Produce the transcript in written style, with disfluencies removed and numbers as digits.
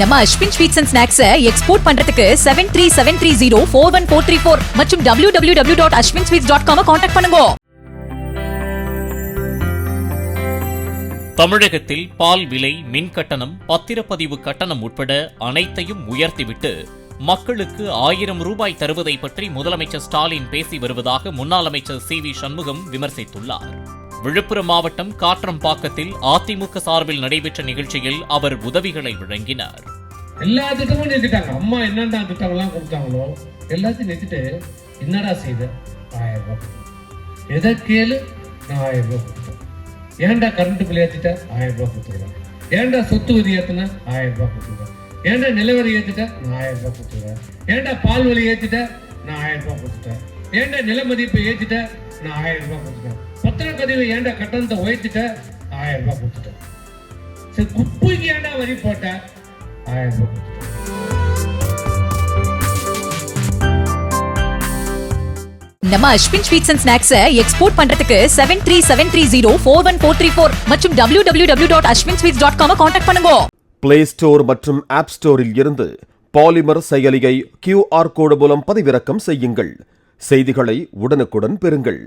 நம்ம Ashwin sweets and snacks export பண்றதுக்கு 7373041434 மற்றும் www.ashwinsweets.com கான்டாக்ட் பண்ணுங்க. தமிழகத்தில் பால் விலை, மின் கட்டணம், பத்திரப்பதிவு கட்டணம் உட்பட அனைத்தையும் உயர்த்திவிட்டு மக்களுக்கு 1000 ரூபாய் தருவதை பற்றி முதலமைச்சர் ஸ்டாலின் பேசி வருவதாக முன்னாள் அமைச்சர் சி.வி. சண்முகம் விமர்சித்துள்ளார். விழுப்புரம் மாவட்டம் காற்றம்பாக்கத்தில் அதிமுக சார்பில் நடைபெற்ற நிகழ்ச்சியில் அவர் உதவிகளை வழங்கினார். எல்லா திட்டமும் நிறுத்திட்டாங்க. அம்மா என்னென்ன திட்டங்கள்லாம் கொடுத்தாங்களோ எல்லாத்தையும் நிறுத்திட்டு என்னடா செய்த 1000 ரூபாய் எதை கேளு நான் 1000 ரூபாய் கொடுத்தேன். ஏன்டா கரண்ட் பில் ஏற்றிட்ட 1000 ரூபாய் கொடுத்துருவேன். ஏன்டா சொத்து வரி ஏற்றின 1000 ரூபாய் கொடுத்துருவேன். ஏன்டா நிலவரி ஏற்றிட்ட நான் 1000 ரூபாய் கொடுத்துருவேன். ஏன்டா பால் வரி ஏற்றிட்ட நான் 1000 ரூபாய் கொடுத்துட்டேன். ஏன்டா நில மதிப்பை ஏற்றிட்ட நான் 1000 ரூபாய் கொடுத்துட்டேன். பத்திரப்பதிவு ஏன்டா கட்டணத்தை உயர்த்திட்ட 1000 ரூபாய் கொடுத்துட்டேன். சரி, குப்பைக்கு ஏன்டா வரி போட்ட 1000 ரூபாய் கொடுத்துட்டேன். நம்ம Ashwin sweets and snacks export பண்றதுக்கு 7373041434 மற்றும் www.ashwinsweets.com கான்டாக்ட் பண்ணுங்க. பிளே ஸ்டோர் மற்றும் ஆப் ஸ்டோரில் இருந்து பாலிமர் செயலியை QR கோடு மூலம் பதிவிறக்கம் செய்யுங்கள். செய்திகளை உடனுக்குடன் பெறுங்கள்.